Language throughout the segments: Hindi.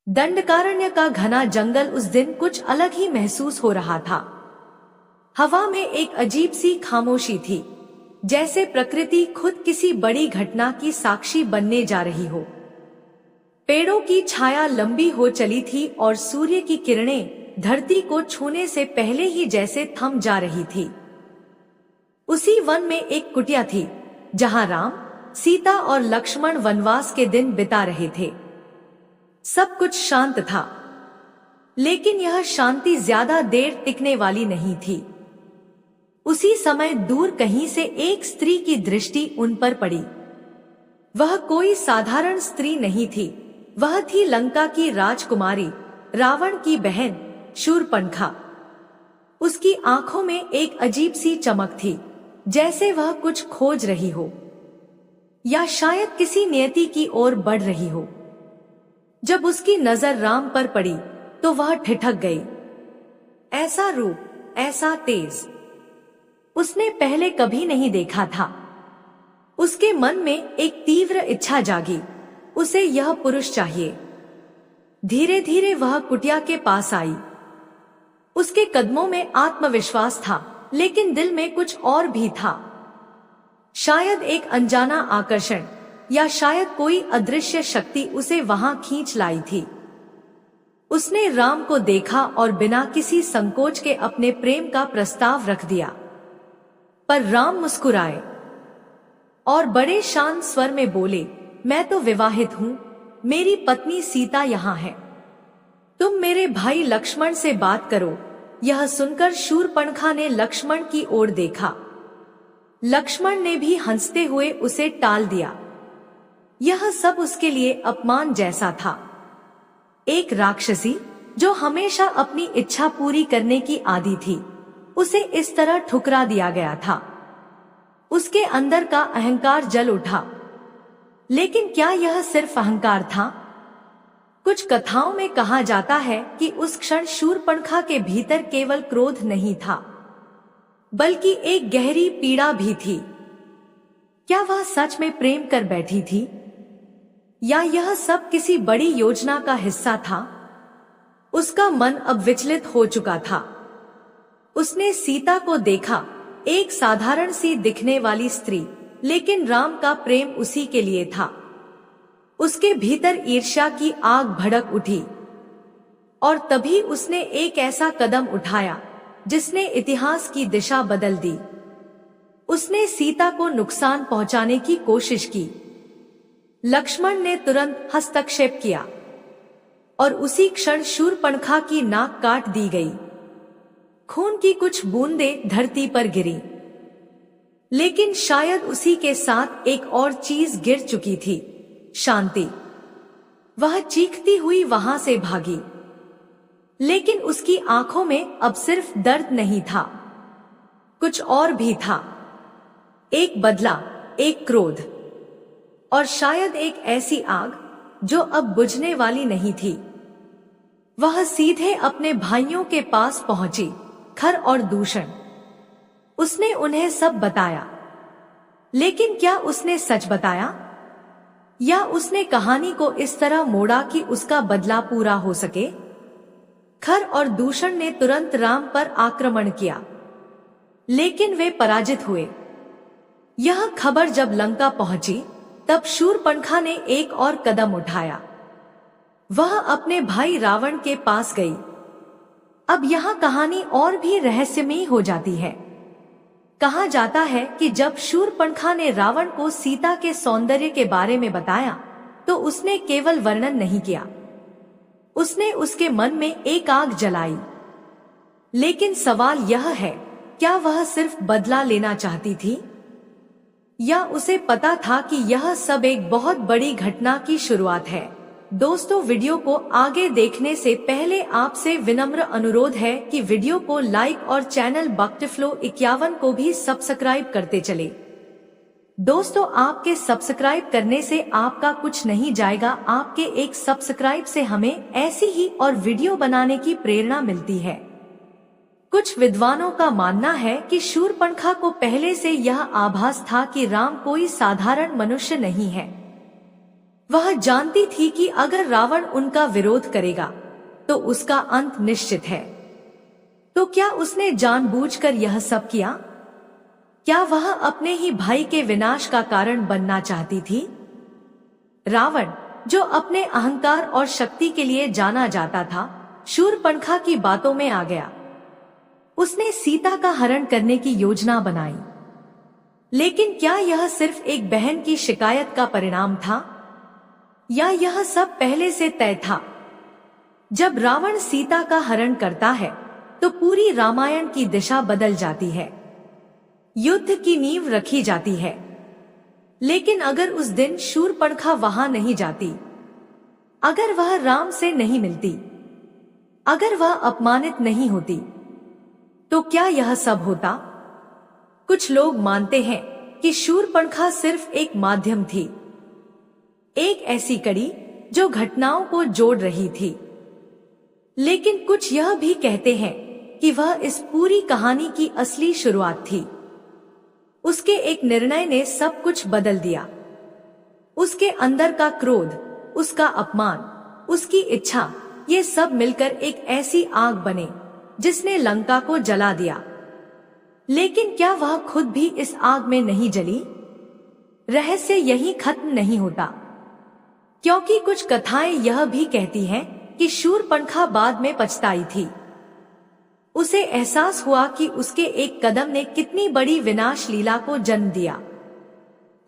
दंडकारण्य का घना जंगल उस दिन कुछ अलग ही महसूस हो रहा था। हवा में एक अजीब सी खामोशी थी, जैसे प्रकृति खुद किसी बड़ी घटना की साक्षी बनने जा रही हो। पेड़ों की छाया लंबी हो चली थी और सूर्य की किरणें धरती को छूने से पहले ही जैसे थम जा रही थी। उसी वन में एक कुटिया थी, जहां राम, सीता और लक्ष्मण वनवास के दिन बिता रहे थे। सब कुछ शांत था, लेकिन यह शांति ज्यादा देर टिकने वाली नहीं थी। उसी समय दूर कहीं से एक स्त्री की दृष्टि उन पर पड़ी। वह कोई साधारण स्त्री नहीं थी, वह थी लंका की राजकुमारी, रावण की बहन शूरपणखा। उसकी आंखों में एक अजीब सी चमक थी, जैसे वह कुछ खोज रही हो या शायद किसी नियति की ओर बढ़ रही हो। जब उसकी नजर राम पर पड़ी तो वह ठिठक गई। ऐसा रूप, ऐसा तेज उसने पहले कभी नहीं देखा था। उसके मन में एक तीव्र इच्छा जागी, उसे यह पुरुष चाहिए। धीरे धीरे वह कुटिया के पास आई। उसके कदमों में आत्मविश्वास था, लेकिन दिल में कुछ और भी था। शायद एक अनजाना आकर्षण, या शायद कोई अदृश्य शक्ति उसे वहां खींच लाई थी। उसने राम को देखा और बिना किसी संकोच के अपने प्रेम का प्रस्ताव रख दिया। पर राम मुस्कुराए और बड़े शांत स्वर में बोले, मैं तो विवाहित हूं, मेरी पत्नी सीता यहाँ है। तुम मेरे भाई लक्ष्मण से बात करो। यह सुनकर शूरपणखा ने लक्ष्मण की ओर देखा। लक्ष्मण ने भी हंसते हुए उसे टाल दिया। यह सब उसके लिए अपमान जैसा था। एक राक्षसी जो हमेशा अपनी इच्छा पूरी करने की आदी थी, उसे इस तरह ठुकरा दिया गया था। उसके अंदर का अहंकार जल उठा। लेकिन क्या यह सिर्फ अहंकार था? कुछ कथाओं में कहा जाता है कि उस क्षण शूरपणखा के भीतर केवल क्रोध नहीं था, बल्कि एक गहरी पीड़ा भी थी। क्या वह सच में प्रेम कर बैठी थी, या यह सब किसी बड़ी योजना का हिस्सा था? उसका मन अब विचलित हो चुका था। उसने सीता को देखा, एक साधारण सी दिखने वाली स्त्री, लेकिन राम का प्रेम उसी के लिए था। उसके भीतर ईर्ष्या की आग भड़क उठी, और तभी उसने एक ऐसा कदम उठाया जिसने इतिहास की दिशा बदल दी। उसने सीता को नुकसान पहुंचाने की कोशिश की। लक्ष्मण ने तुरंत हस्तक्षेप किया और उसी क्षण शूरपणखा की नाक काट दी गई। खून की कुछ बूंदें धरती पर गिरी, लेकिन शायद उसी के साथ एक और चीज गिर चुकी थी, शांति। वह चीखती हुई वहां से भागी, लेकिन उसकी आंखों में अब सिर्फ दर्द नहीं था, कुछ और भी था। एक बदला, एक क्रोध, और शायद एक ऐसी आग जो अब बुझने वाली नहीं थी। वह सीधे अपने भाइयों के पास पहुंची, खर और दूषण। उसने उन्हें सब बताया, लेकिन क्या उसने सच बताया, या उसने कहानी को इस तरह मोड़ा कि उसका बदला पूरा हो सके? खर और दूषण ने तुरंत राम पर आक्रमण किया, लेकिन वे पराजित हुए। यह खबर जब लंका पहुंची, तब शूरपणखा ने एक और कदम उठाया। वह अपने भाई रावण के पास गई। अब यहाँ कहानी और भी रहस्यमयी हो जाती है। कहा जाता है कि जब शूरपणखा ने रावण को सीता के सौंदर्य के बारे में बताया, तो उसने केवल वर्णन नहीं किया, उसने उसके मन में एक आग जलाई। लेकिन सवाल यह है, क्या वह सिर्फ बदला लेना चाहती थी, या उसे पता था कि यह सब एक बहुत बड़ी घटना की शुरुआत है? दोस्तों, वीडियो को आगे देखने से पहले आपसे विनम्र अनुरोध है कि वीडियो को लाइक और चैनल बक्टिफ्लो 51 को भी सब्सक्राइब करते चले। दोस्तों, आपके सब्सक्राइब करने से आपका कुछ नहीं जाएगा, आपके एक सब्सक्राइब से हमें ऐसी ही और वीडियो बनाने की प्रेरणा मिलती है। कुछ विद्वानों का मानना है कि शूरपणखा को पहले से यह आभास था कि राम कोई साधारण मनुष्य नहीं है। वह जानती थी कि अगर रावण उनका विरोध करेगा तो उसका अंत निश्चित है। तो क्या उसने जानबूझकर यह सब किया? क्या वह अपने ही भाई के विनाश का कारण बनना चाहती थी? रावण, जो अपने अहंकार और शक्ति के लिए जाना जाता था, शूर्पणखा की बातों में आ गया। उसने सीता का हरण करने की योजना बनाई। लेकिन क्या यह सिर्फ एक बहन की शिकायत का परिणाम था, या यह सब पहले से तय था? जब रावण सीता का हरण करता है तो पूरी रामायण की दिशा बदल जाती है, युद्ध की नींव रखी जाती है। लेकिन अगर उस दिन शूर्पणखा वहां नहीं जाती, अगर वह राम से नहीं मिलती, अगर वह अपमानित नहीं होती, तो क्या यह सब होता? कुछ लोग मानते हैं कि शूर्पणखा सिर्फ एक माध्यम थी, एक ऐसी कड़ी जो घटनाओं को जोड़ रही थी। लेकिन कुछ यह भी कहते हैं कि वह इस पूरी कहानी की असली शुरुआत थी। उसके एक निर्णय ने सब कुछ बदल दिया। उसके अंदर का क्रोध, उसका अपमान, उसकी इच्छा, ये सब मिलकर एक ऐसी आग बने जिसने लंका को जला दिया। लेकिन क्या वह खुद भी इस आग में नहीं जली? रहस्य यही खत्म नहीं होता, क्योंकि कुछ कथाएं यह भी कहती हैं कि शूर्पणखा बाद में पछताई थी। उसे एहसास हुआ कि उसके एक कदम ने कितनी बड़ी विनाश लीला को जन्म दिया।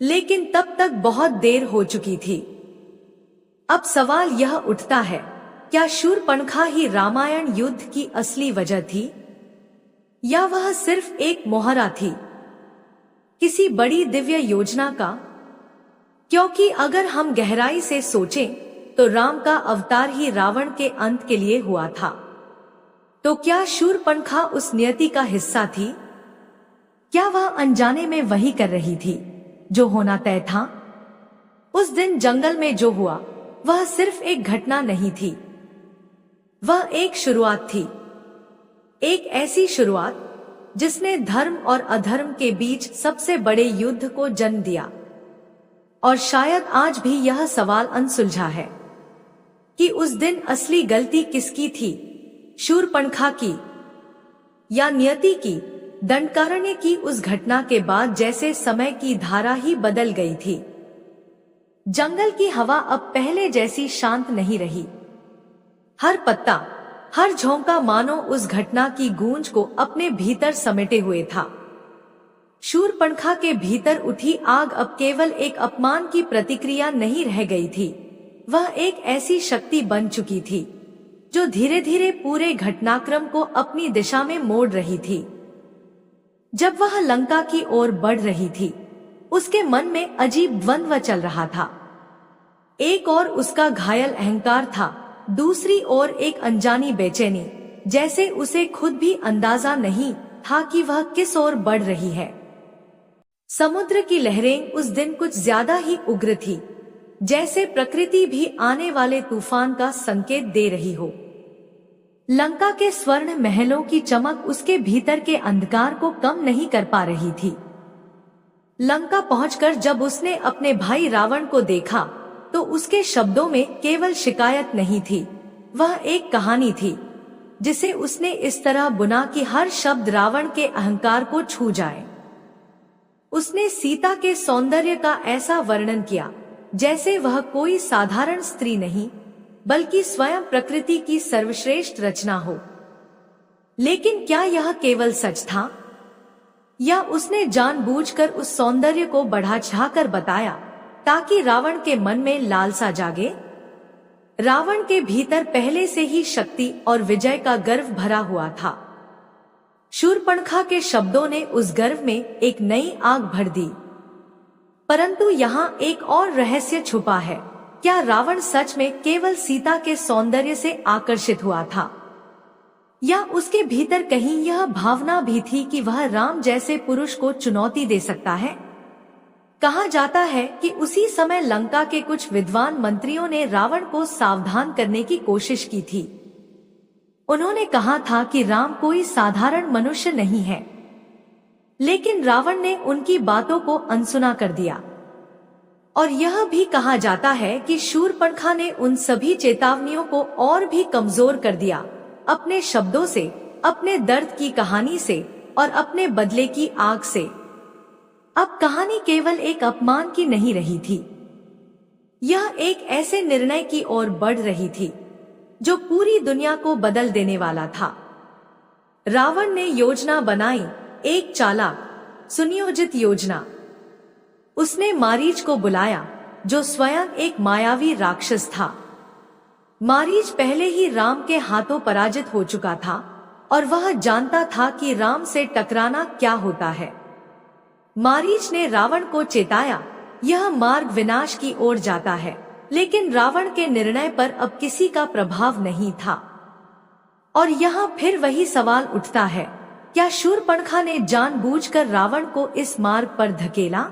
लेकिन तब तक बहुत देर हो चुकी थी। अब सवाल यह उठता है, क्या शूर्पणखा ही रामायण युद्ध की असली वजह थी, या वह सिर्फ एक मोहरा थी किसी बड़ी दिव्य योजना का? क्योंकि अगर हम गहराई से सोचें तो राम का अवतार ही रावण के अंत के लिए हुआ था। तो क्या शूर्पणखा उस नियति का हिस्सा थी? क्या वह अनजाने में वही कर रही थी जो होना तय था? उस दिन जंगल में जो हुआ वह सिर्फ एक घटना नहीं थी, वह एक शुरुआत थी। एक ऐसी शुरुआत जिसने धर्म और अधर्म के बीच सबसे बड़े युद्ध को जन्म दिया। और शायद आज भी यह सवाल अनसुलझा है कि उस दिन असली गलती किसकी थी, शूर्पणखा की या नियति की? दंडकारण्य की उस घटना के बाद जैसे समय की धारा ही बदल गई थी। जंगल की हवा अब पहले जैसी शांत नहीं रही। हर पत्ता, हर झोंका मानो उस घटना की गूंज को अपने भीतर समेटे हुए था। शूर्पणखा के भीतर उठी आग अब केवल एक अपमान की प्रतिक्रिया नहीं रह गई थी, वह एक ऐसी शक्ति बन चुकी थी जो धीरे धीरे पूरे घटनाक्रम को अपनी दिशा में मोड़ रही थी। जब वह लंका की ओर बढ़ रही थी, उसके मन में अजीब द्वंद्व चल रहा था। एक ओर उसका घायल अहंकार था, दूसरी ओर एक अनजानी बेचैनी, जैसे उसे खुद भी अंदाजा नहीं था कि वह किस ओर बढ़ रही है। समुद्र की लहरें उस दिन कुछ ज्यादा ही उग्र थी, जैसे प्रकृति भी आने वाले तूफान का संकेत दे रही हो। लंका के स्वर्ण महलों की चमक उसके भीतर के अंधकार को कम नहीं कर पा रही थी। लंका पहुंचकर जब उसने अपने भाई रावण को देखा तो उसके शब्दों में केवल शिकायत नहीं थी, वह एक कहानी थी जिसे उसने इस तरह बुना कि हर शब्द रावण के अहंकार को छू जाए। उसने सीता के सौंदर्य का ऐसा वर्णन किया जैसे वह कोई साधारण स्त्री नहीं, बल्कि स्वयं प्रकृति की सर्वश्रेष्ठ रचना हो। लेकिन क्या यह केवल सच था, या उसने जानबूझकर उस सौंदर्य को बढ़ा चढ़ाकर बताया ताकि रावण के मन में लालसा जागे? रावण के भीतर पहले से ही शक्ति और विजय का गर्व भरा हुआ था। शूर्पणखा के शब्दों ने उस गर्व में एक नई आग भर दी। परंतु यहाँ एक और रहस्य छुपा है। क्या रावण सच में केवल सीता के सौंदर्य से आकर्षित हुआ था, या उसके भीतर कहीं यह भावना भी थी कि वह राम जैसे पुरुष को चुनौती दे सकता है? कहा जाता है कि उसी समय लंका के कुछ विद्वान मंत्रियों ने रावण को सावधान करने की कोशिश की थी। उन्होंने कहा था कि राम कोई साधारण मनुष्य नहीं है, लेकिन रावण ने उनकी बातों को अनसुना कर दिया और यह भी कहा जाता है कि शूरपणखा ने उन सभी चेतावनियों को और भी कमजोर कर दिया, अपने शब्दों से, अपने दर्द की कहानी से और अपने बदले की आग से। अब कहानी केवल एक अपमान की नहीं रही थी, यह एक ऐसे निर्णय की ओर बढ़ रही थी जो पूरी दुनिया को बदल देने वाला था। रावण ने योजना बनाई, एक चालाक, सुनियोजित योजना। उसने मारीच को बुलाया, जो स्वयं एक मायावी राक्षस था। मारीच पहले ही राम के हाथों पराजित हो चुका था और वह जानता था कि राम से टकराना क्या होता है। मारीच ने रावण को चेताया, यह मार्ग विनाश की ओर जाता है, लेकिन रावण के निर्णय पर अब किसी का प्रभाव नहीं था। और यहाँ फिर वही सवाल उठता है, क्या शूरपणखा ने जानबूझकर रावण को इस मार्ग पर धकेला?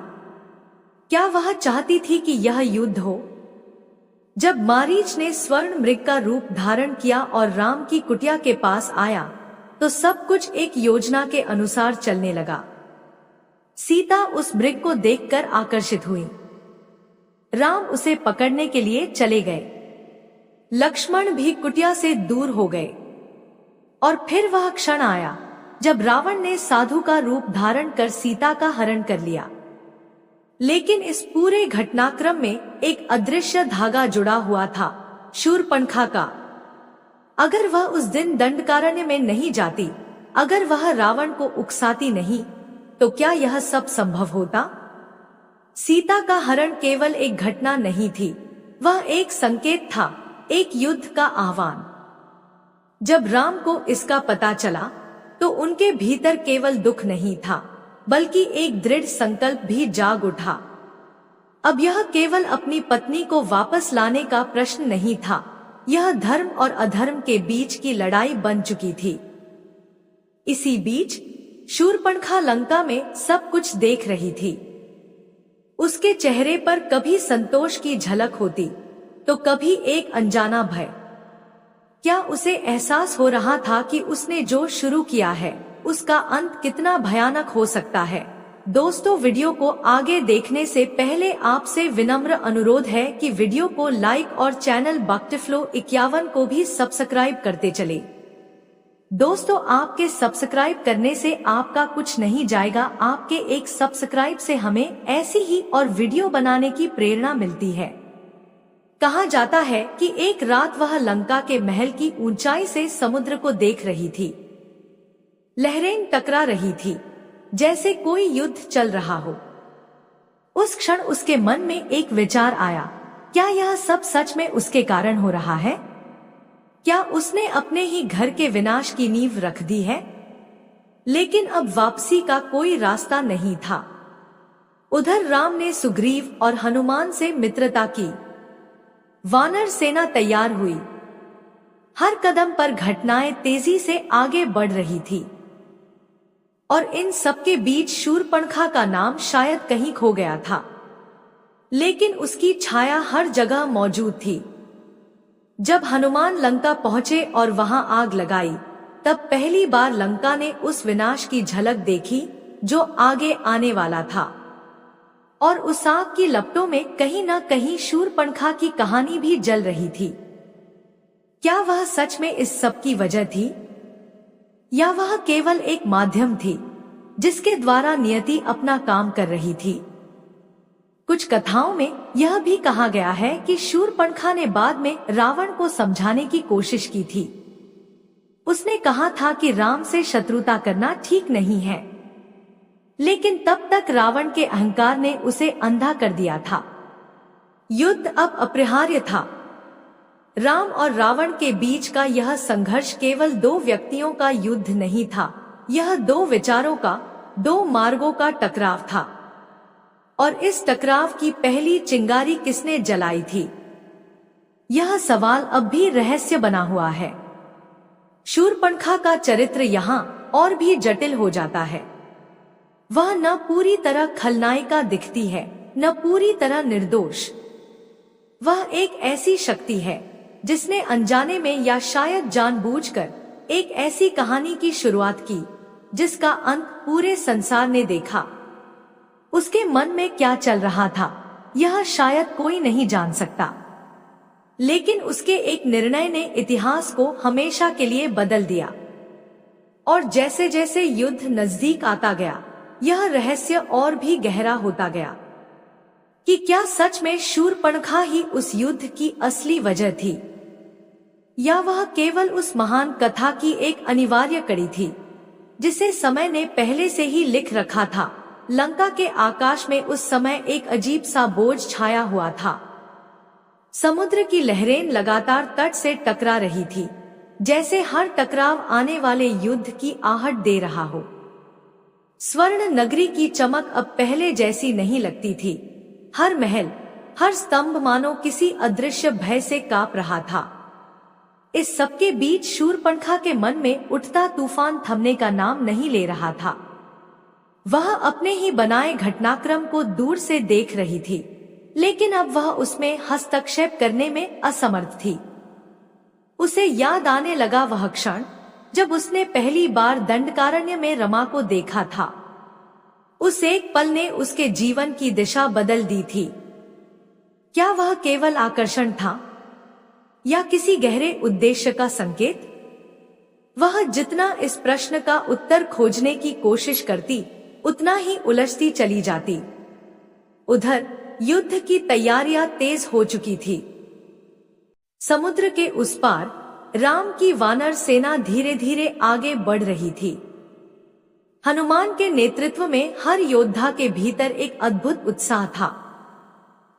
क्या वह चाहती थी कि यह युद्ध हो? जब मारीच ने स्वर्ण मृग का रूप धारण किया और राम की कुटिया के पास आया, तो सब कुछ एक योजना के अनुसार चलने लगा। सीता उस मृग को देखकर आकर्षित हुई। राम उसे पकड़ने के लिए चले गए। लक्ष्मण भी कुटिया से दूर हो गए। और फिर वह क्षण आया जब रावण ने साधु का रूप धारण कर सीता का हरण कर लिया। लेकिन इस पूरे घटनाक्रम में एक अदृश्य धागा जुड़ा हुआ था, शूरपणखा का। अगर वह उस दिन दंडकारण्य में नहीं जाती, अगर वह रावण को उकसाती नहीं, तो क्या यह सब संभव होता? सीता का हरण केवल एक घटना नहीं थी, वह एक संकेत था, एक युद्ध का आह्वान। जब राम को इसका पता चला, तो उनके भीतर केवल दुख नहीं था, बल्कि एक दृढ़ संकल्प भी जाग उठा। अब यह केवल अपनी पत्नी को वापस लाने का प्रश्न नहीं था, यह धर्म और अधर्म के बीच की लड़ाई बन चुकी थी। इसी बीच शूरपणखा लंका में सब कुछ देख रही थी। उसके चेहरे पर कभी संतोष की झलक होती, तो कभी एक अनजाना भय। क्या उसे एहसास हो रहा था कि उसने जो शुरू किया है, उसका अंत कितना भयानक हो सकता है? दोस्तों, वीडियो को आगे देखने से पहले आपसे विनम्र अनुरोध है कि वीडियो को लाइक और चैनल बक्टिफ्लो 51 को भी सब्सक्राइब करते चले। दोस्तों, आपके सब्सक्राइब करने से आपका कुछ नहीं जाएगा, आपके एक सब्सक्राइब से हमें ऐसी ही और वीडियो बनाने की प्रेरणा मिलती है। कहा जाता है कि एक रात वह लंका के महल की ऊंचाई से समुद्र को देख रही थी। लहरें टकरा रही थी, जैसे कोई युद्ध चल रहा हो। उस क्षण उसके मन में एक विचार आया, क्या यह सब सच में उसके कारण हो रहा है? क्या उसने अपने ही घर के विनाश की नींव रख दी है? लेकिन अब वापसी का कोई रास्ता नहीं था। उधर राम ने सुग्रीव और हनुमान से मित्रता की। वानर सेना तैयार हुई। हर कदम पर घटनाएं तेजी से आगे बढ़ रही थी। और इन सबके बीच शूरपणखा का नाम शायद कहीं खो गया था, लेकिन उसकी छाया हर जगह मौजूद थी। जब हनुमान लंका पहुंचे और वहां आग लगाई, तब पहली बार लंका ने उस विनाश की झलक देखी जो आगे आने वाला था। और उस आग की लपटों में कहीं न कहीं शूरपणखा की कहानी भी जल रही थी। क्या वह सच में इस सब की वजह थी, या वह केवल एक माध्यम थी जिसके द्वारा नियति अपना काम कर रही थी? कुछ कथाओं में यह भी कहा गया है कि शूरपणखा ने बाद में रावण को समझाने की कोशिश की थी। उसने कहा था कि राम से शत्रुता करना ठीक नहीं है, लेकिन तब तक रावण के अहंकार ने उसे अंधा कर दिया था। युद्ध अब अपरिहार्य था। राम और रावण के बीच का यह संघर्ष केवल दो व्यक्तियों का युद्ध नहीं था, यह दो विचारों का, दो मार्गों का टकराव था। और इस टकराव की पहली चिंगारी किसने जलाई थी, यह सवाल अब भी रहस्य बना हुआ है। शूरपणखा का चरित्र यहाँ और भी जटिल हो जाता है। वह न पूरी तरह खलनायिका दिखती है, न पूरी तरह निर्दोष। वह एक ऐसी शक्ति है जिसने अनजाने में या शायद जानबूझकर एक ऐसी कहानी की शुरुआत की जिसका अंत पूरे संसार ने देखा। उसके मन में क्या चल रहा था, यह शायद कोई नहीं जान सकता, लेकिन उसके एक निर्णय ने इतिहास को हमेशा के लिए बदल दिया। और जैसे जैसे युद्ध नजदीक आता गया, यह रहस्य और भी गहरा होता गया कि क्या सच में शूर्पणखा ही उस युद्ध की असली वजह थी, या वह केवल उस महान कथा की एक अनिवार्य कड़ी थी जिसे समय ने पहले से ही लिख रखा था। लंका के आकाश में उस समय एक अजीब सा बोझ छाया हुआ था। समुद्र की लहरें लगातार तट से टकरा रही थी, जैसे हर टकराव आने वाले युद्ध की आहट दे रहा हो। स्वर्ण नगरी की चमक अब पहले जैसी नहीं लगती थी। हर महल, हर स्तंभ मानो किसी अदृश्य भय से कांप रहा था। इस सबके बीच शूर्पणखा के मन में उठता तूफान थमने का नाम नहीं ले रहा था। वह अपने ही बनाए घटनाक्रम को दूर से देख रही थी, लेकिन अब वह उसमें हस्तक्षेप करने में असमर्थ थी। उसे याद आने लगा वह क्षण जब उसने पहली बार दंडकारण्य में रमा को देखा था। उस एक पल ने उसके जीवन की दिशा बदल दी थी। क्या वह केवल आकर्षण था या किसी गहरे उद्देश्य का संकेत? वह जितना इस प्रश्न का उत्तर खोजने की कोशिश करती, उतना ही उलझती चली जाती। उधर युद्ध की तैयारियां तेज हो चुकी थी। समुद्र के उस पार राम की वानर सेना धीरे धीरे आगे बढ़ रही थी। हनुमान के नेतृत्व में हर योद्धा के भीतर एक अद्भुत उत्साह था,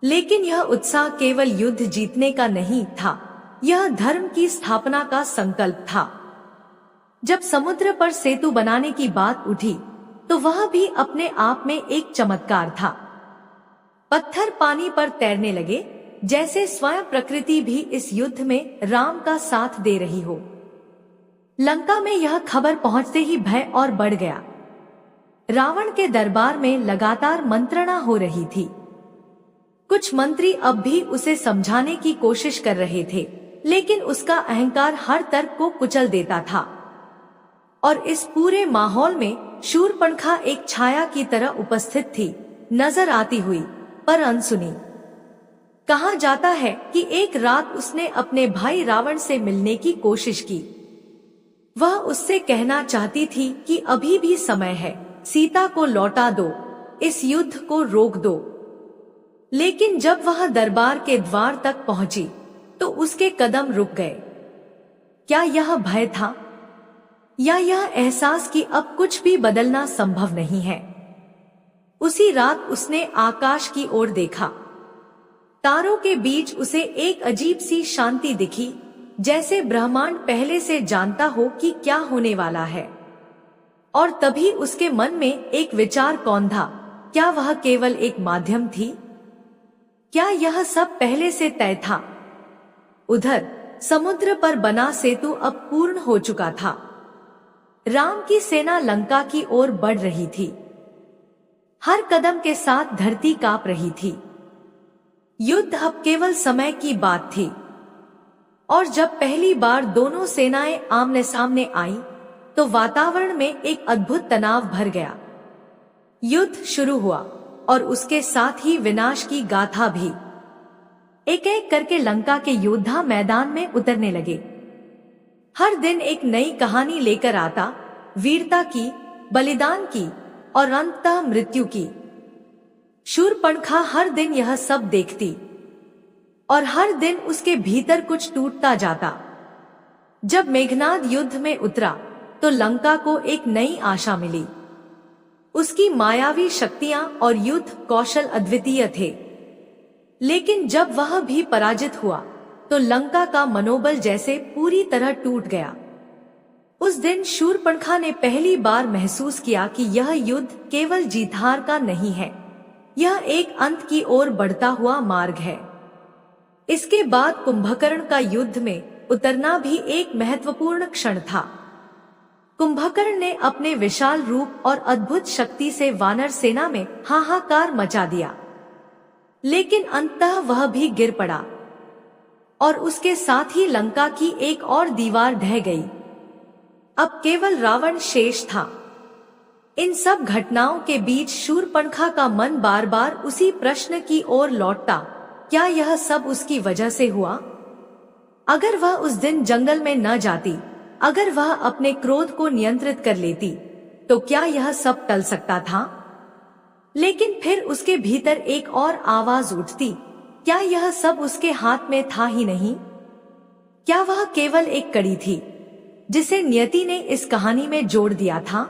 लेकिन यह उत्साह केवल युद्ध जीतने का नहीं था, यह धर्म की स्थापना का संकल्प था। जब समुद्र पर सेतु बनाने की बात उठी, तो वह भी अपने आप में एक चमत्कार था। पत्थर पानी पर तैरने लगे, जैसे स्वयं प्रकृति भी इस युद्ध में राम का साथ दे रही हो। लंका में यह खबर पहुंचते ही भय और बढ़ गया। रावण के दरबार में लगातार मंत्रणा हो रही थी। कुछ मंत्री अब भी उसे समझाने की कोशिश कर रहे थे, लेकिन उसका अहंकार हर तर्क को कुचल देता था। और इस पूरे माहौल में शूर्पणखा एक छाया की तरह उपस्थित थी, नजर आती हुई पर अनसुनी। कहा जाता है कि एक रात उसने अपने भाई रावण से मिलने की कोशिश की। वह उससे कहना चाहती थी कि अभी भी समय है, सीता को लौटा दो, इस युद्ध को रोक दो। लेकिन जब वह दरबार के द्वार तक पहुंची, तो उसके कदम रुक गए। क्या यह भय था, या यह एहसास कि अब कुछ भी बदलना संभव नहीं है? उसी रात उसने आकाश की ओर देखा। तारों के बीच उसे एक अजीब सी शांति दिखी, जैसे ब्रह्मांड पहले से जानता हो कि क्या होने वाला है। और तभी उसके मन में एक विचार कौंधा, क्या वह केवल एक माध्यम थी? क्या यह सब पहले से तय था? उधर समुद्र पर बना सेतु अब पूर्ण हो चुका था। राम की सेना लंका की ओर बढ़ रही थी। हर कदम के साथ धरती कांप रही थी। युद्ध अब केवल समय की बात थी। और जब पहली बार दोनों सेनाएं आमने सामने आईं, तो वातावरण में एक अद्भुत तनाव भर गया। युद्ध शुरू हुआ और उसके साथ ही विनाश की गाथा भी। एक एक करके लंका के योद्धा मैदान में उतरने लगे। हर दिन एक नई कहानी लेकर आता, वीरता की, बलिदान की और अंततः मृत्यु की। शूर्पणखा हर दिन यह सब देखती, और हर दिन उसके भीतर कुछ टूटता जाता। जब मेघनाद युद्ध में उतरा, तो लंका को एक नई आशा मिली। उसकी मायावी शक्तियां और युद्ध कौशल अद्वितीय थे। लेकिन जब वह भी पराजित हुआ, तो लंका का मनोबल जैसे पूरी तरह टूट गया। उस दिन शूर्पणखा ने पहली बार महसूस किया कि यह युद्ध केवल जीत हार का नहीं है, यह एक अंत की ओर बढ़ता हुआ मार्ग है। इसके बाद कुंभकर्ण का युद्ध में उतरना भी एक महत्वपूर्ण क्षण था। कुंभकर्ण ने अपने विशाल रूप और अद्भुत शक्ति से वानर सेना में हाहाकार मचा दिया, लेकिन अंततः वह भी गिर पड़ा, और उसके साथ ही लंका की एक और दीवार ढह गई। अब केवल रावण शेष था। इन सब घटनाओं के बीच शूरपणखा का मन बार बार उसी प्रश्न की ओर लौटता, क्या यह सब उसकी वजह से हुआ? अगर वह उस दिन जंगल में न जाती, अगर वह अपने क्रोध को नियंत्रित कर लेती, तो क्या यह सब टल सकता था? लेकिन फिर उसके भीतर एक और आवाज उठती, क्या यह सब उसके हाथ में था ही नहीं? क्या वह केवल एक कड़ी थी जिसे नियति ने इस कहानी में जोड़ दिया था?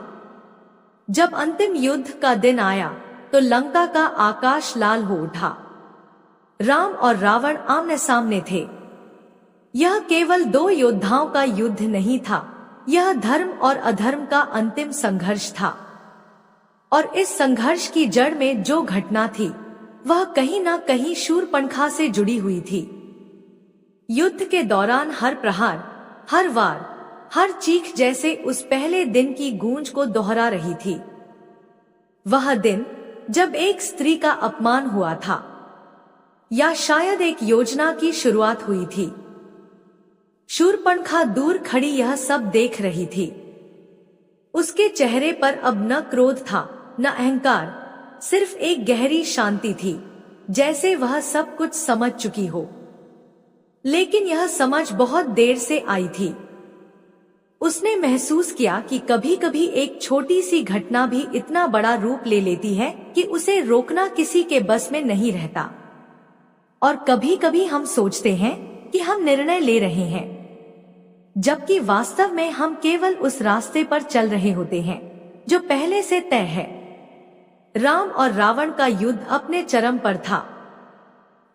जब अंतिम युद्ध का दिन आया तो लंका का आकाश लाल हो उठा। राम और रावण आमने सामने थे। यह केवल दो योद्धाओं का युद्ध नहीं था, यह धर्म और अधर्म का अंतिम संघर्ष था। और इस संघर्ष की जड़ में जो घटना थी वह कहीं ना कहीं शूरपणखा से जुड़ी हुई थी। युद्ध के दौरान हर प्रहार, हर वार, हर चीख जैसे उस पहले दिन की गूंज को दोहरा रही थी। वह दिन जब एक स्त्री का अपमान हुआ था, या शायद एक योजना की शुरुआत हुई थी। शूरपणखा दूर खड़ी यह सब देख रही थी। उसके चेहरे पर अब न क्रोध था, न अहंकार, सिर्फ एक गहरी शांति थी, जैसे वह सब कुछ समझ चुकी हो। लेकिन यह समझ बहुत देर से आई थी। उसने महसूस किया कि कभी कभी एक छोटी सी घटना भी इतना बड़ा रूप ले लेती है कि उसे रोकना किसी के बस में नहीं रहता। और कभी कभी हम सोचते हैं कि हम निर्णय ले रहे हैं, जबकि वास्तव में हम केवल उस रास्ते पर चल रहे होते हैं जो पहले से तय है। राम और रावण का युद्ध अपने चरम पर था।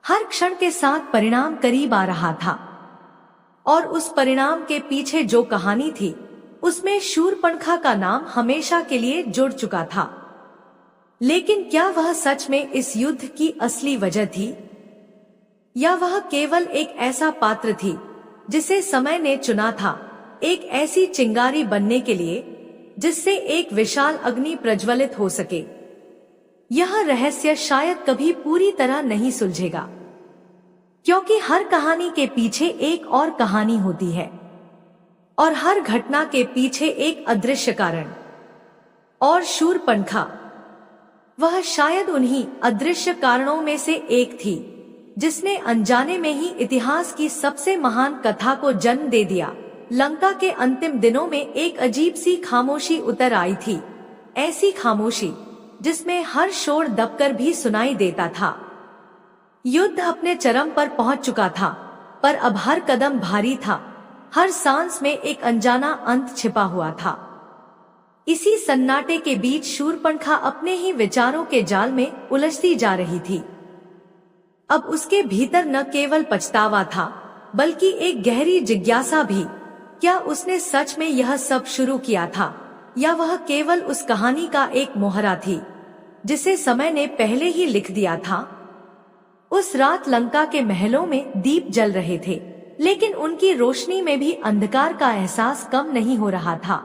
हर क्षण के साथ परिणाम करीब आ रहा था, और उस परिणाम के पीछे जो कहानी थी उसमें शूरपणखा का नाम हमेशा के लिए जुड़ चुका था। लेकिन क्या वह सच में इस युद्ध की असली वजह थी, या वह केवल एक ऐसा पात्र थी जिसे समय ने चुना था, एक ऐसी चिंगारी बनने के लिए जिससे एक विशाल अग्नि प्रज्वलित हो सके? यह रहस्य शायद कभी पूरी तरह नहीं सुलझेगा, क्योंकि हर कहानी के पीछे एक और कहानी होती है, और हर घटना के पीछे एक अदृश्य कारण। और शूरपणखा वह शायद उन्हीं अदृश्य कारणों में से एक थी जिसने अनजाने में ही इतिहास की सबसे महान कथा को जन्म दे दिया। लंका के अंतिम दिनों में एक अजीब सी खामोशी उतर आई थी, ऐसी खामोशी जिसमें हर शोर दबकर भी सुनाई देता था। युद्ध अपने चरम पर पहुंच चुका था, पर अब हर कदम भारी था, हर सांस में एक अनजाना अंत छिपा हुआ था। इसी सन्नाटे के बीच शूरपणखा अपने ही विचारों के जाल में उलझती जा रही थी। अब उसके भीतर न केवल पछतावा था, बल्कि एक गहरी जिज्ञासा भी। क्या उसने सच में यह सब शुरू किया था, या वह केवल उस कहानी का एक मोहरा थी जिसे समय ने पहले ही लिख दिया था? उस रात लंका के महलों में दीप जल रहे थे, लेकिन उनकी रोशनी में भी अंधकार का एहसास कम नहीं हो रहा था।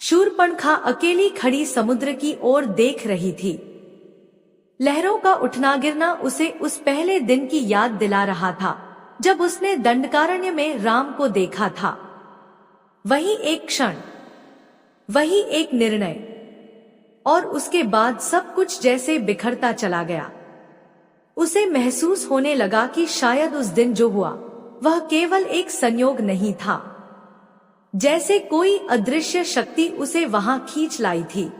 शूरपणखा अकेली खड़ी समुद्र की ओर देख रही थी। लहरों का उठना गिरना उसे उस पहले दिन की याद दिला रहा था जब उसने दंडकारण्य में राम को देखा था। वही एक क्षण, वही एक निर्णय, और उसके बाद सब कुछ जैसे बिखरता चला गया। उसे महसूस होने लगा कि शायद उस दिन जो हुआ वह केवल एक संयोग नहीं था, जैसे कोई अदृश्य शक्ति उसे वहां खींच लाई थी,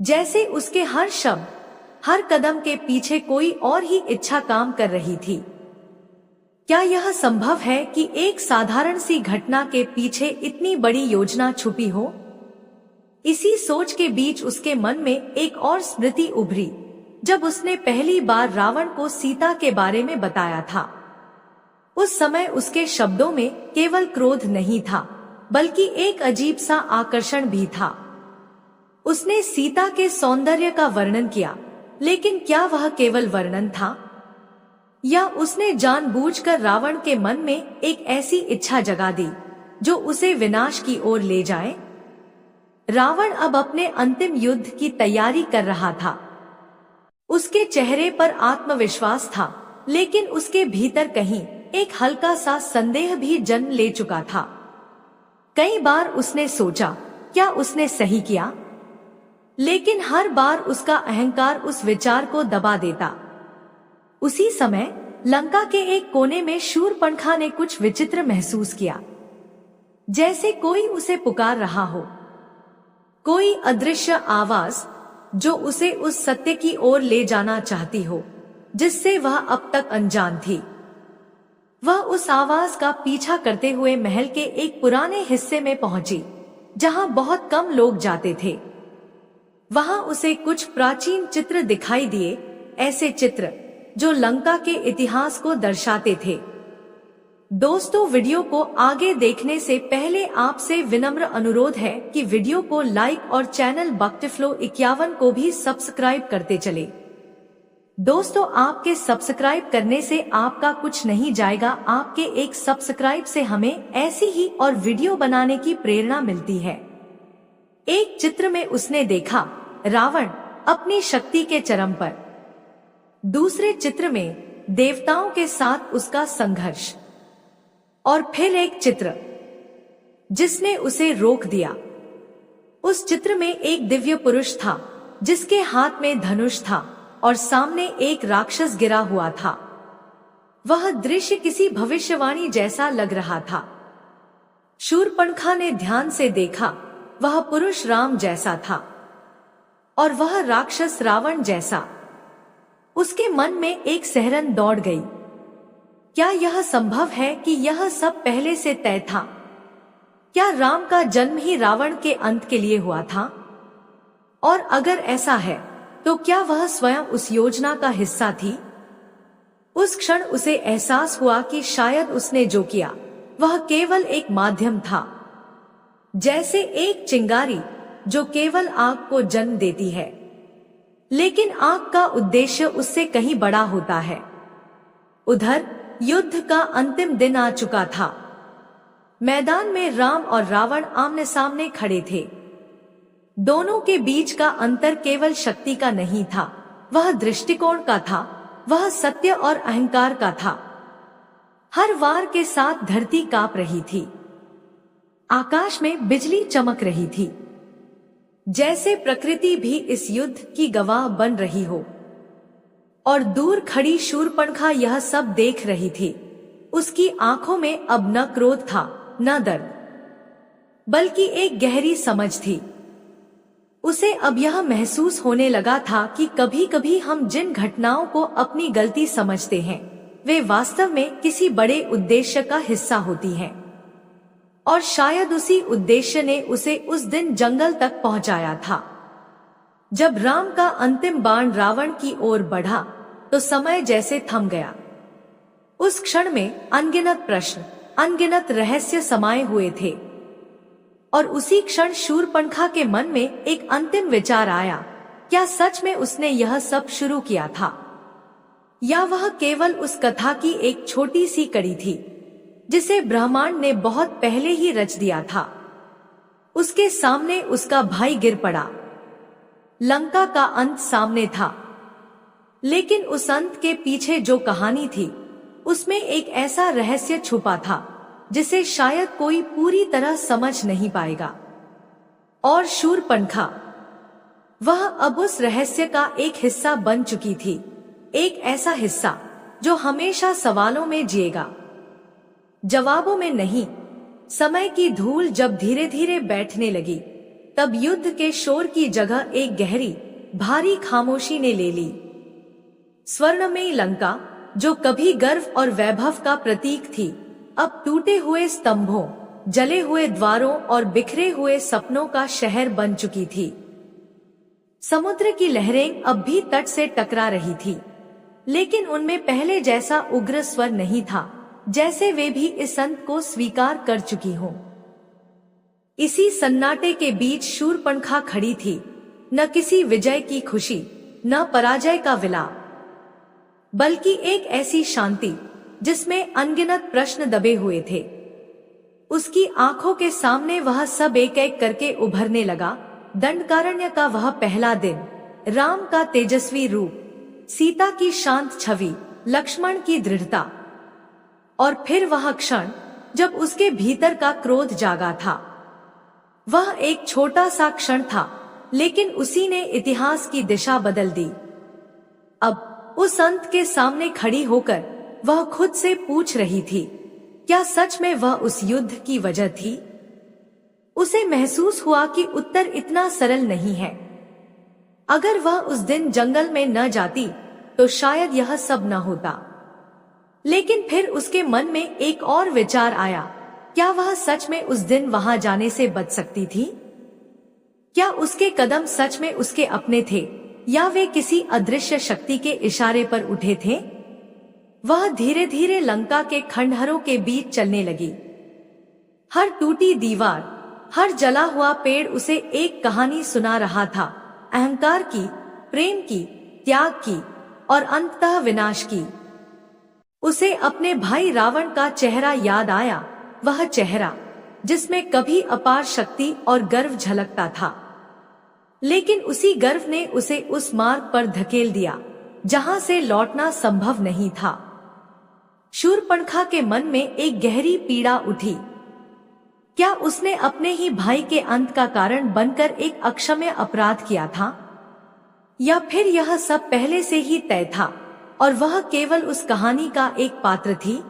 जैसे उसके हर शब्द, हर कदम के पीछे कोई और ही इच्छा काम कर रही थी। क्या यह संभव है कि एक साधारण सी घटना के पीछे इतनी बड़ी योजना छुपी हो? इसी सोच के बीच उसके मन में एक और स्मृति उभरी, जब उसने पहली बार रावण को सीता के बारे में बताया था। उस समय उसके शब्दों में केवल क्रोध नहीं था, बल्कि एक अजीब सा आकर्षण भी था। उसने सीता के सौंदर्य का वर्णन किया, लेकिन क्या वह केवल वर्णन था, या उसने जानबूझकर रावण के मन में एक ऐसी इच्छा जगा दी जो उसे विनाश की ओर ले जाए? रावण अब अपने अंतिम युद्ध की तैयारी कर रहा था। उसके चेहरे पर आत्मविश्वास था, लेकिन उसके भीतर कहीं एक हल्का सा संदेह भी जन्म ले चुका था। कई बार उसने सोचा, क्या उसने सही किया? लेकिन हर बार उसका अहंकार उस विचार को दबा देता। उसी समय लंका के एक कोने में शूरपणखा ने कुछ विचित्र महसूस किया, जैसे कोई उसे पुकार रहा हो, कोई अदृश्य आवाज जो उसे उस सत्य की ओर ले जाना चाहती हो जिससे वह अब तक अनजान थी। वह उस आवाज का पीछा करते हुए महल के एक पुराने हिस्से में पहुंची जहां बहुत कम लोग जाते थे। वहां उसे कुछ प्राचीन चित्र दिखाई दिए, ऐसे चित्र जो लंका के इतिहास को दर्शाते थे। दोस्तों, वीडियो को आगे देखने से पहले आपसे विनम्र अनुरोध है कि वीडियो को लाइक और चैनल बक्टिफ्लो 51 को भी सब्सक्राइब करते चले। दोस्तों, आपके सब्सक्राइब करने से आपका कुछ नहीं जाएगा, आपके एक सब्सक्राइब से हमें ऐसी ही और वीडियो बनाने की प्रेरणा मिलती है। एक चित्र में उसने देखा रावण अपनी शक्ति के चरम पर। दूसरे चित्र में देवताओं के साथ उसका संघर्ष। और फिर एक चित्र जिसने उसे रोक दिया। उस चित्र में एक दिव्य पुरुष था जिसके हाथ में धनुष था और सामने एक राक्षस गिरा हुआ था। वह दृश्य किसी भविष्यवाणी जैसा लग रहा था। शूरपणखा ने ध्यान से देखा, वह पुरुष राम जैसा था और वह राक्षस रावण जैसा। उसके मन में एक सिहरन दौड़ गई। क्या यह संभव है कि यह सब पहले से तय था? क्या राम का जन्म ही रावण के अंत के लिए हुआ था? और अगर ऐसा है तो क्या वह स्वयं उस योजना का हिस्सा थी? उस क्षण उसे एहसास हुआ कि शायद उसने जो किया वह केवल एक माध्यम था, जैसे एक चिंगारी जो केवल आग को जन्म देती है, लेकिन आग का उद्देश्य उससे कहीं बड़ा होता है। उधर युद्ध का अंतिम दिन आ चुका था। मैदान में राम और रावण आमने सामने खड़े थे। दोनों के बीच का अंतर केवल शक्ति का नहीं था, वह दृष्टिकोण का था, वह सत्य और अहंकार का था। हर वार के साथ धरती कांप रही थी। आकाश में बिजली चमक रही थी, जैसे प्रकृति भी इस युद्ध की गवाह बन रही हो। और दूर खड़ी शूरपणखा यह सब देख रही थी। उसकी आंखों में अब न क्रोध था, न दर्द, बल्कि एक गहरी समझ थी। उसे अब यह महसूस होने लगा था कि कभी कभी हम जिन घटनाओं को अपनी गलती समझते हैं वे वास्तव में किसी बड़े उद्देश्य का हिस्सा होती हैं। और शायद उसी उद्देश्य ने उसे उस दिन जंगल तक पहुंचाया था। जब राम का अंतिम बाण रावण की ओर बढ़ा तो समय जैसे थम गया। उस क्षण में अनगिनत प्रश्न, अनगिनत रहस्य समाये हुए थे। और उसी क्षण शूरपणखा के मन में एक अंतिम विचार आया, क्या सच में उसने यह सब शुरू किया था, या वह केवल उस कथा की एक छोटी सी कड़ी थी जिसे ब्रह्मांड ने बहुत पहले ही रच दिया था। उसके सामने उसका भाई गिर पड़ा। लंका का अंत सामने था, लेकिन उस अंत के पीछे जो कहानी थी उसमें एक ऐसा रहस्य छुपा था जिसे शायद कोई पूरी तरह समझ नहीं पाएगा। और शूरपणखा, वह अब उस रहस्य का एक हिस्सा बन चुकी थी, एक ऐसा हिस्सा जो हमेशा सवालों में जिएगा, जवाबों में नहीं। समय की धूल जब धीरे धीरे बैठने लगी तब युद्ध के शोर की जगह एक गहरी भारी खामोशी ने ले ली। स्वर्णमयी लंका जो कभी गर्व और वैभव का प्रतीक थी, अब टूटे हुए स्तंभों, जले हुए द्वारों और बिखरे हुए सपनों का शहर बन चुकी थी। समुद्र की लहरें अब भी तट से टकरा रही थी, लेकिन उनमें पहले जैसा उग्र स्वर नहीं था, जैसे वे भी इस अंत को स्वीकार कर चुकी हों। इसी सन्नाटे के बीच शूरपणखा खड़ी थी, न किसी विजय की खुशी, न पराजय का विलाप, बल्कि एक ऐसी शांति जिसमें अनगिनत प्रश्न दबे हुए थे। उसकी आंखों के सामने वह सब एक एक करके उभरने लगा। दंडकारण्य का वह पहला दिन, राम का तेजस्वी रूप, सीता की शांत छवि, लक्ष्मण की दृढ़ता, और फिर वह क्षण जब उसके भीतर का क्रोध जागा था। वह एक छोटा सा क्षण था लेकिन उसी ने इतिहास की दिशा बदल दी। अब उस अंत के सामने खड़ी होकर वह खुद से पूछ रही थी, क्या सच में वह उस युद्ध की वजह थी? उसे महसूस हुआ कि उत्तर इतना सरल नहीं है। अगर वह उस दिन जंगल में न जाती तो शायद यह सब न होता। लेकिन फिर उसके मन में एक और विचार आया, क्या वह सच में उस दिन वहां जाने से बच सकती थी? क्या उसके कदम सच में उसके अपने थे या वे किसी अदृश्य शक्ति के इशारे पर उठे थे? वह धीरे धीरे लंका के खंडहरों के बीच चलने लगी। हर टूटी दीवार, हर जला हुआ पेड़ उसे एक कहानी सुना रहा था, अहंकार की, प्रेम की, त्याग की और अंततः विनाश की। उसे अपने भाई रावण का चेहरा याद आया, वह चेहरा जिसमें कभी अपार शक्ति और गर्व झलकता था। लेकिन उसी गर्व ने उसे उस मार्ग पर धकेल दिया जहां से लौटना संभव नहीं था। शूर्पणखा के मन में एक गहरी पीड़ा उठी। क्या उसने अपने ही भाई के अंत का कारण बनकर एक अक्षम्य अपराध किया था? या फिर यह सब पहले से ही तय था और वह केवल उस कहानी का एक पात्र थी?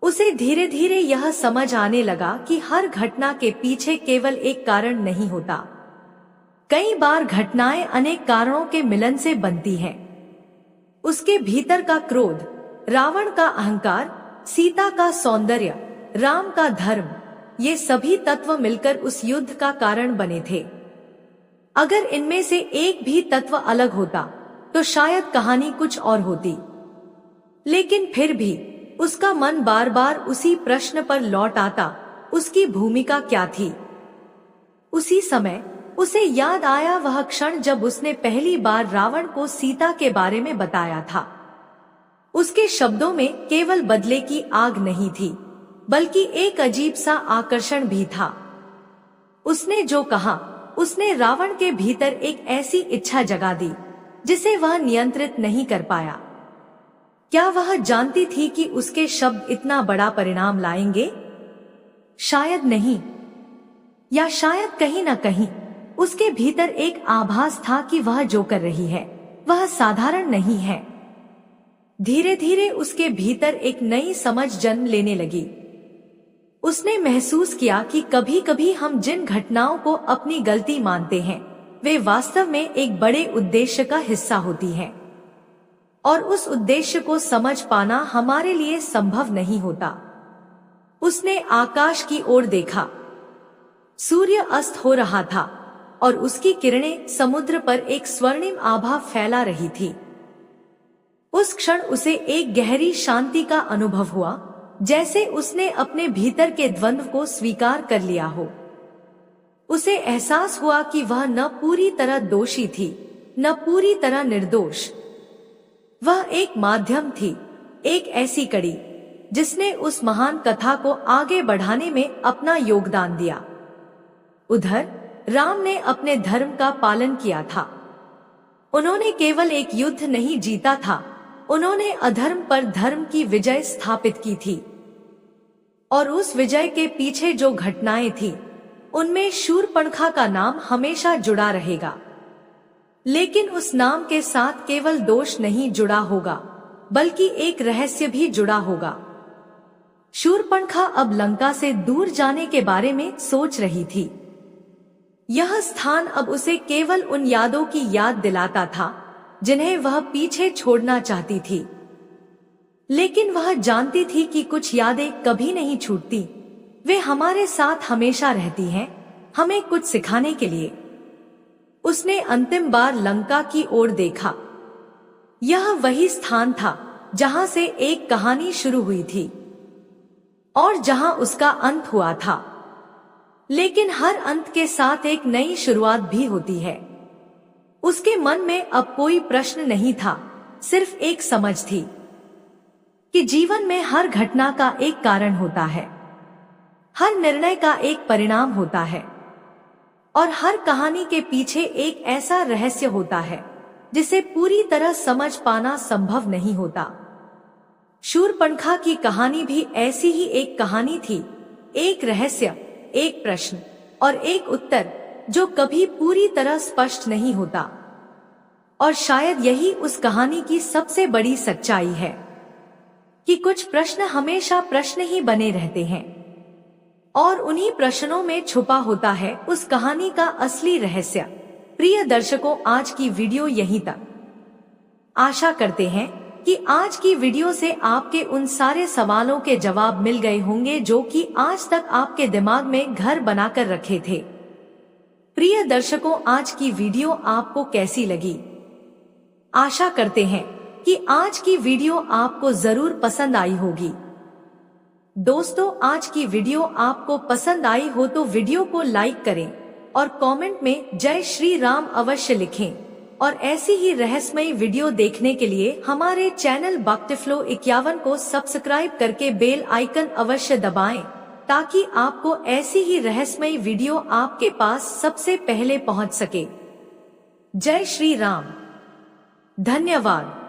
उसे धीरे धीरे यह समझ आने लगा कि हर घटना के पीछे केवल एक कारण नहीं होता। कई बार घटनाएं अनेक कारणों के मिलन से बनती हैं। उसके भीतर का क्रोध, रावण का अहंकार, सीता का सौंदर्य, राम का धर्म, ये सभी तत्व मिलकर उस युद्ध का कारण बने थे। अगर इनमें से एक भी तत्व अलग होता तो शायद कहानी कुछ और होती। लेकिन फिर भी उसका मन बार बार उसी प्रश्न पर लौट आता, उसकी भूमिका क्या थी? उसी समय उसे याद आया वह क्षण जब उसने पहली बार रावण को सीता के बारे में बताया था। उसके शब्दों में केवल बदले की आग नहीं थी, बल्कि एक अजीब सा आकर्षण भी था। उसने जो कहा, उसने रावण के भीतर एक ऐसी इच्छा जगा दी जिसे वह नियंत्रित नहीं कर पाया। क्या वह जानती थी कि उसके शब्द इतना बड़ा परिणाम लाएंगे? शायद नहीं। या शायद कहीं न कहीं उसके भीतर एक आभास था कि वह जो कर रही है वह साधारण नहीं है। धीरे धीरे उसके भीतर एक नई समझ जन्म लेने लगी। उसने महसूस किया कि कभी कभी हम जिन घटनाओं को अपनी गलती मानते हैं वे वास्तव में एक बड़े उद्देश्य का हिस्सा होती हैं, और उस उद्देश्य को समझ पाना हमारे लिए संभव नहीं होता। उसने आकाश की ओर देखा। सूर्य अस्त हो रहा था और उसकी किरणें समुद्र पर एक स्वर्णिम आभा फैला रही थी। उस क्षण उसे एक गहरी शांति का अनुभव हुआ, जैसे उसने अपने भीतर के द्वंद्व को स्वीकार कर लिया हो। उसे एहसास हुआ कि वह न पूरी तरह दोषी थी, न पूरी तरह निर्दोष। वह एक माध्यम थी, एक ऐसी कड़ी जिसने उस महान कथा को आगे बढ़ाने में अपना योगदान दिया। उधर राम ने अपने धर्म का पालन किया था। उन्होंने केवल एक युद्ध नहीं जीता था, उन्होंने अधर्म पर धर्म की विजय स्थापित की थी। और उस विजय के पीछे जो घटनाएं थी उनमें शूर्पणखा का नाम हमेशा जुड़ा रहेगा। लेकिन उस नाम के साथ केवल दोष नहीं जुड़ा होगा, बल्कि एक रहस्य भी जुड़ा होगा। शूर्पणखा अब लंका से दूर जाने के बारे में सोच रही थी। यह स्थान अब उसे केवल उन यादों की याद दिलाता था जिन्हें वह पीछे छोड़ना चाहती थी। लेकिन वह जानती थी कि कुछ यादें कभी नहीं छूटती, वे हमारे साथ हमेशा रहती हैं, हमें कुछ सिखाने के लिए। उसने अंतिम बार लंका की ओर देखा। यह वही स्थान था जहां से एक कहानी शुरू हुई थी और जहां उसका अंत हुआ था। लेकिन हर अंत के साथ एक नई शुरुआत भी होती है। उसके मन में अब कोई प्रश्न नहीं था, सिर्फ एक समझ थी कि जीवन में हर घटना का एक कारण होता है, हर निर्णय का एक परिणाम होता है, और हर कहानी के पीछे एक ऐसा रहस्य होता है जिसे पूरी तरह समझ पाना संभव नहीं होता। शूर्पणखा की कहानी भी ऐसी ही एक कहानी थी, एक रहस्य, एक प्रश्न और एक उत्तर जो कभी पूरी तरह स्पष्ट नहीं होता। और शायद यही उस कहानी की सबसे बड़ी सच्चाई है कि कुछ प्रश्न हमेशा प्रश्न ही बने रहते हैं और उन्हीं प्रश्नों में छुपा होता है उस कहानी का असली रहस्य। प्रिय दर्शकों, आज की वीडियो यहीं तक। आशा करते हैं कि आज की वीडियो से आपके उन सारे सवालों के जवाब मिल गए होंगे जो कि आज तक आपके दिमाग में घर बनाकर रखे थे। प्रिय दर्शकों, आज की वीडियो आपको कैसी लगी? आशा करते हैं कि आज की वीडियो आपको जरूर पसंद आई होगी। दोस्तों, आज की वीडियो आपको पसंद आई हो तो वीडियो को लाइक करें और कमेंट में जय श्री राम अवश्य लिखें। और ऐसी ही रहस्यमयी वीडियो देखने के लिए हमारे चैनल भक्तिफ्लो 51 को सब्सक्राइब करके बेल आइकन अवश्य दबाएं, ताकि आपको ऐसी ही रहस्यमयी वीडियो आपके पास सबसे पहले पहुंच सके। जय श्री राम। धन्यवाद।